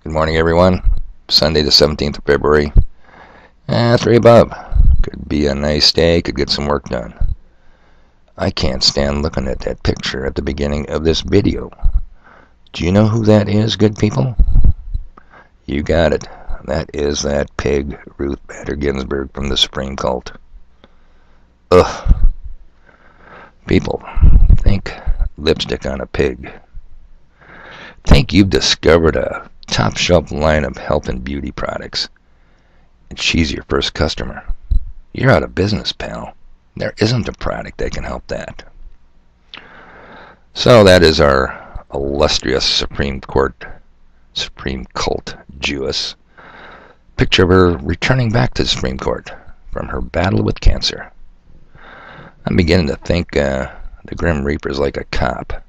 Good morning, everyone. Sunday the 17th of February. 3 above. Could be a nice day, could get some work done. I can't stand looking at that picture at the beginning of this video. Do you know who that is, good people? You got it. That is that pig, Ruth Bader Ginsburg from the Supreme Cult. Ugh. People, think lipstick on a pig. Think you've discovered a top-shelf line of health and beauty products, and she's your first customer. You're out of business, pal. There isn't a product that can help that. So that is our illustrious Supreme Cult Jewess. Picture of her returning back to the Supreme Court from her battle with cancer. I'm beginning to think the Grim Reaper's like a cop.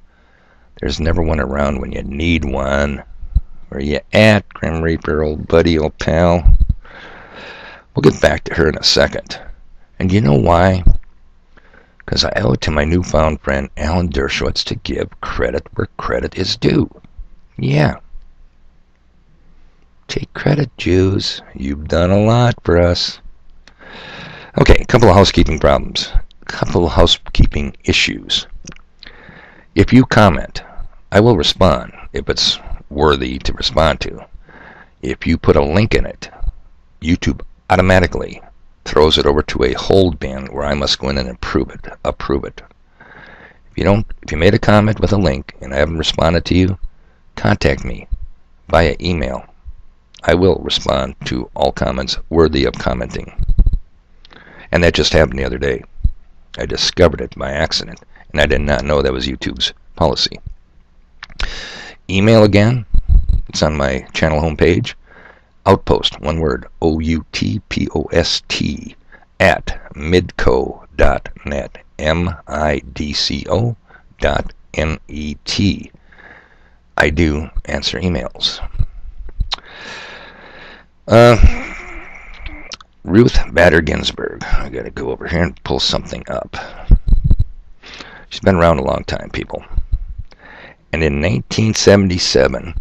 There's never one around when you need one. Where you at, Grim Reaper, old buddy, old pal? We'll get back to her in a second. And you know why? Because I owe it to my newfound friend Alan Dershowitz to give credit where credit is due. Yeah. Take credit, Jews. You've done a lot for us. Okay, a couple of housekeeping problems. A couple of housekeeping issues. If you comment, I will respond if it's worthy to respond to. If you put a link in it, YouTube automatically throws it over to a hold bin where I must go in and approve it. If you made a comment with a link and I haven't responded to you, contact me via email. I will respond to all comments worthy of commenting. And that just happened the other day. I discovered it by accident, and I did not know that was YouTube's policy. Email again, it's on my channel homepage. Outpost, one word, OUTPOST, at midco.net, MIDCO.net. I do answer emails. Ruth Bader Ginsburg. I gotta go over here and pull something up. She's been around a long time, people. And in 1977,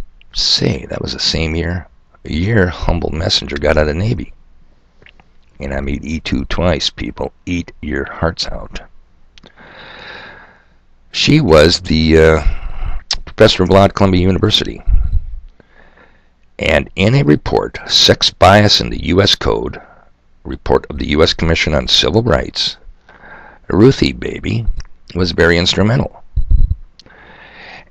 that was the same year, a year Humble Messenger got out of the Navy. And I made E2 twice, people. Eat your hearts out. She was the professor of law at Columbia University. And in a report, Sex Bias in the U.S. Code, report of the U.S. Commission on Civil Rights, Ruthie baby was very instrumental.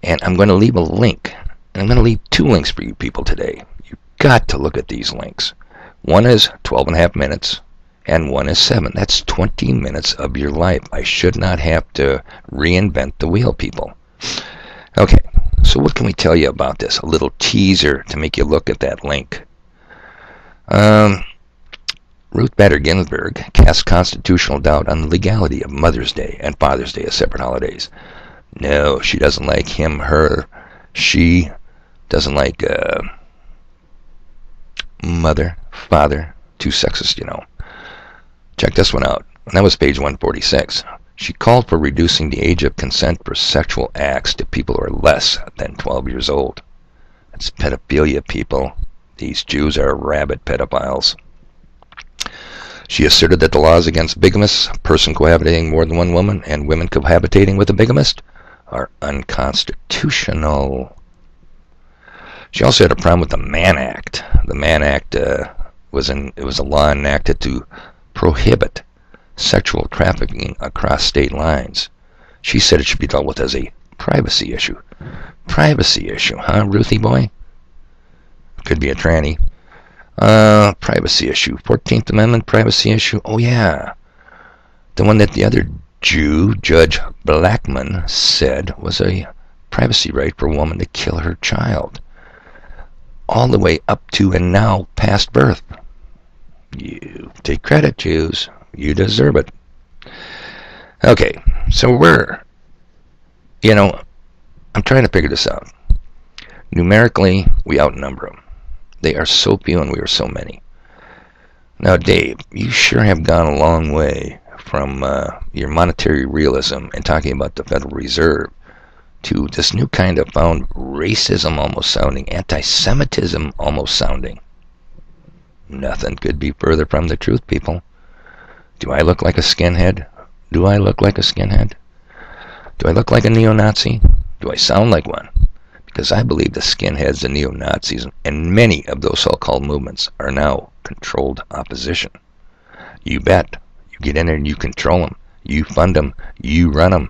And I'm going to leave a link. And I'm going to leave 2 links for you people today. You've got to look at these links. One is 12 and a half minutes, and one is 7. That's 20 minutes of your life. I should not have to reinvent the wheel, people. Okay, so what can we tell you about this? A little teaser to make you look at that link. Ruth Bader Ginsburg cast constitutional doubt on the legality of Mother's Day and Father's Day as separate holidays. No, she doesn't like him, her, she doesn't like mother, father, too sexist, you know. Check this one out. That was page 146. She called for reducing the age of consent for sexual acts to people who are less than 12 years old. That's pedophilia, people. These Jews are rabid pedophiles. She asserted that the laws against bigamists, a person cohabitating more than one woman, and women cohabitating with a bigamist, are unconstitutional. She also had a problem with the Mann Act. The Mann Act was a law enacted to prohibit sexual trafficking across state lines. She said it should be dealt with as a privacy issue. Privacy issue, huh, Ruthie boy? Could be a tranny. Privacy issue. 14th Amendment privacy issue. Oh yeah. The one that the other Jew, Judge Blackmun, said was a privacy right for a woman to kill her child. All the way up to and now past birth. You take credit, Jews. You deserve it. Okay, so I'm trying to figure this out. Numerically, we outnumber them. They are so few and we are so many. Now, Dave, you sure have gone a long way from your monetary realism and talking about the Federal Reserve to this new kind of found racism almost sounding, anti-Semitism almost sounding. Nothing could be further from the truth, people. Do I look like a skinhead? Do I look like a skinhead? Do I look like a neo-Nazi? Do I sound like one? Because I believe the skinheads, the neo-Nazis, and many of those so-called movements are now controlled opposition. You bet. You get in there and you control them. You fund them. You run them.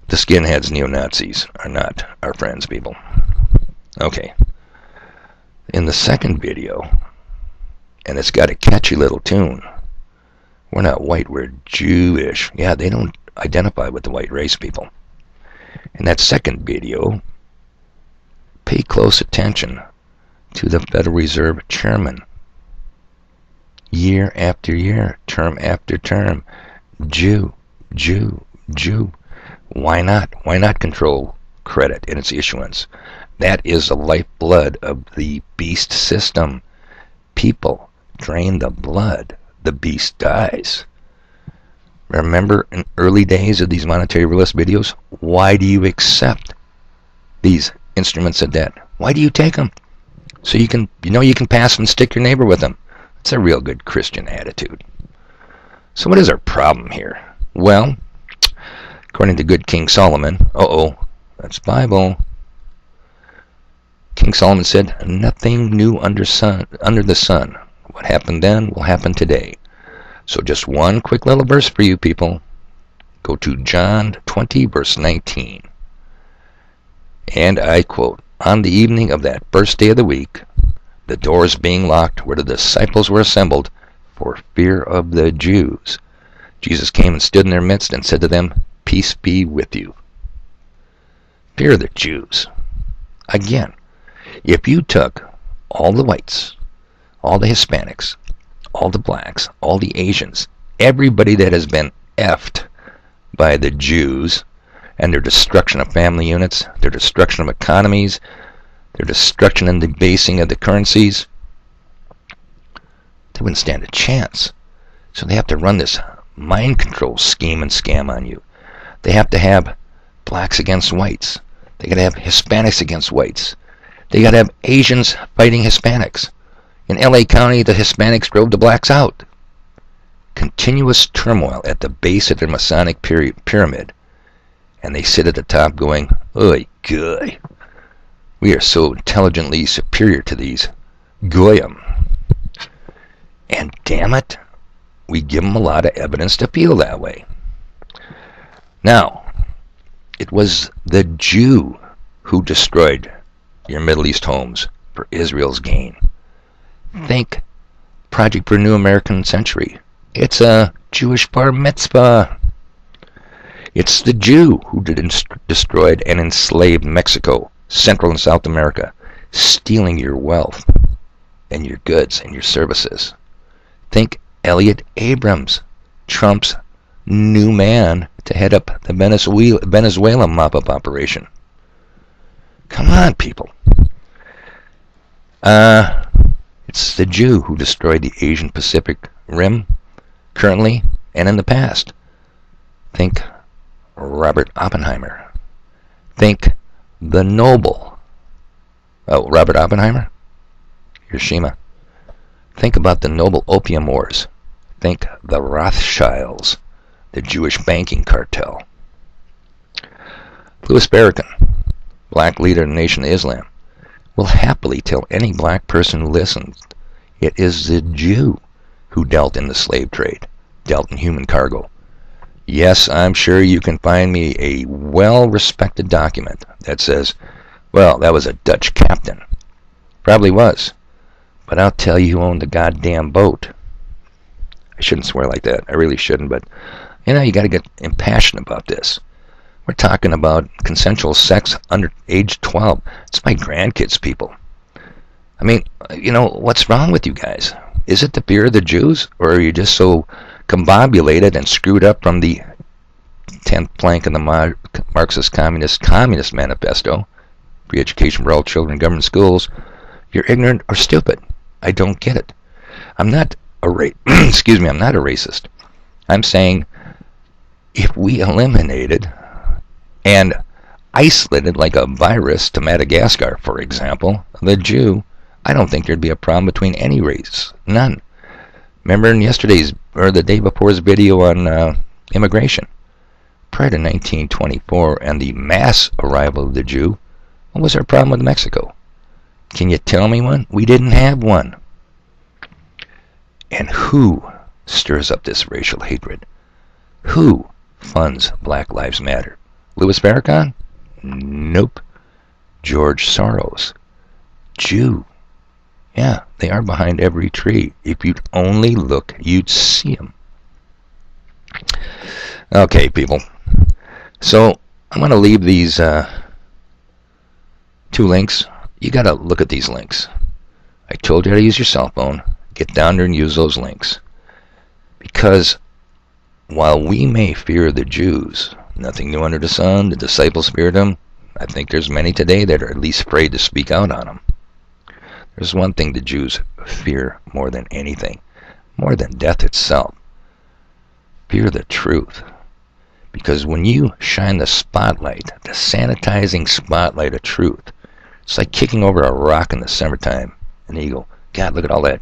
The skinheads, neo-Nazis, are not our friends, people. Okay. In the second video, and it's got a catchy little tune. We're not white, we're Jewish. Yeah, they don't identify with the white race, people. In that second video, pay close attention to the Federal Reserve Chairman. Year after year, term after term, Jew, Jew, Jew. Why not? Why not control credit in its issuance? That is the lifeblood of the beast system. People drain the blood, the beast dies. Remember in early days of these monetary realist videos, why do you accept these instruments of debt? Why do you take them? So you can pass them and stick your neighbor with them. It's a real good Christian attitude. So what is our problem here? Well, according to good King Solomon, that's Bible. King Solomon said, nothing new under the sun. What happened then will happen today. So just one quick little verse for you people. Go to John 20, verse 19. And I quote, on the evening of that first day of the week, the doors being locked where the disciples were assembled for fear of the Jews, Jesus came and stood in their midst and said to them, peace be with you. Fear of the Jews. Again, if you took all the whites, all the Hispanics, all the blacks, all the Asians, everybody that has been effed by the Jews and their destruction of family units, their destruction of economies, their destruction and debasing of the currencies, they wouldn't stand a chance. So they have to run this mind control scheme and scam on you. They have to have blacks against whites. They got to have Hispanics against whites. They got to have Asians fighting Hispanics. In LA County, the Hispanics drove the blacks out. Continuous turmoil at the base of their Masonic pyramid. And they sit at the top going, oy, goy. We are so intelligently superior to these goyim. And damn it, we give them a lot of evidence to feel that way. Now, it was the Jew who destroyed your Middle East homes for Israel's gain. Think Project for a New American Century. It's a Jewish bar mitzvah. It's the Jew who destroyed and enslaved Mexico, Central and South America, stealing your wealth and your goods and your services. Think Elliot Abrams, Trump's new man to head up the Venezuela mop-up operation. Come on, people. It's the Jew who destroyed the Asian Pacific Rim, currently and in the past. Think Robert Oppenheimer. Think the noble. Oh, Robert Oppenheimer? Hiroshima. Think about the noble opium wars. Think the Rothschilds, the Jewish banking cartel. Louis Farrakhan, black leader of the Nation of Islam, will happily tell any black person who listens it is the Jew who dealt in the slave trade, dealt in human cargo. Yes, I'm sure you can find me a well-respected document that says, well, that was a Dutch captain. Probably was. But I'll tell you who owned the goddamn boat. I shouldn't swear like that. I really shouldn't, but you got to get impassioned about this. We're talking about consensual sex under age 12. It's my grandkids, people. I mean, what's wrong with you guys? Is it the fear of the Jews, or are you just so combobulated and screwed up from the 10th plank of the Marxist Communist Manifesto, free education for all children in government schools? You're ignorant or stupid. I don't get it. I'm not a I'm not a racist. I'm saying if we eliminated and isolated like a virus to Madagascar, for example, the Jew, I don't think there'd be a problem between any race. None. Remember in yesterday's, or the day before's video on immigration? Prior to 1924 and the mass arrival of the Jew, what was our problem with Mexico? Can you tell me one? We didn't have one. And who stirs up this racial hatred? Who funds Black Lives Matter? Louis Farrakhan? Nope. George Soros. Jew. Yeah, they are behind every tree. If you'd only look, you'd see them. Okay, people. So I'm going to leave these 2 links. You got to look at these links. I told you how to use your cell phone. Get down there and use those links. Because while we may fear the Jews, nothing new under the sun, the disciples feared them, I think there's many today that are at least afraid to speak out on them. There's one thing the Jews fear more than anything, more than death itself. Fear the truth. Because when you shine the spotlight, the sanitizing spotlight of truth, it's like kicking over a rock in the summertime. And then you go, God, look at all that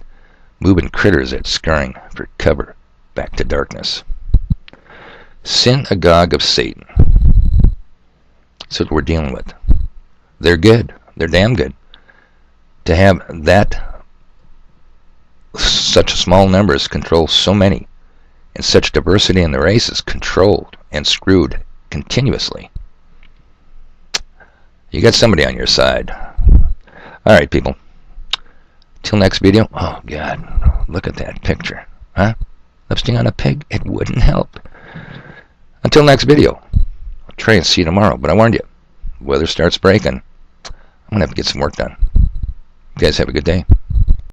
moving critters that's scurrying for cover back to darkness. Synagogue of Satan. That's what we're dealing with. They're good. They're damn good. To have that, such small numbers control so many, and such diversity in the races controlled and screwed continuously. You got somebody on your side. Alright, people. Till next video. Oh, God. Look at that picture. Huh? Lipstick on a pig? It wouldn't help. Until next video. I'll try and see you tomorrow, but I warned you. Weather starts breaking. I'm going to have to get some work done. You guys have a good day.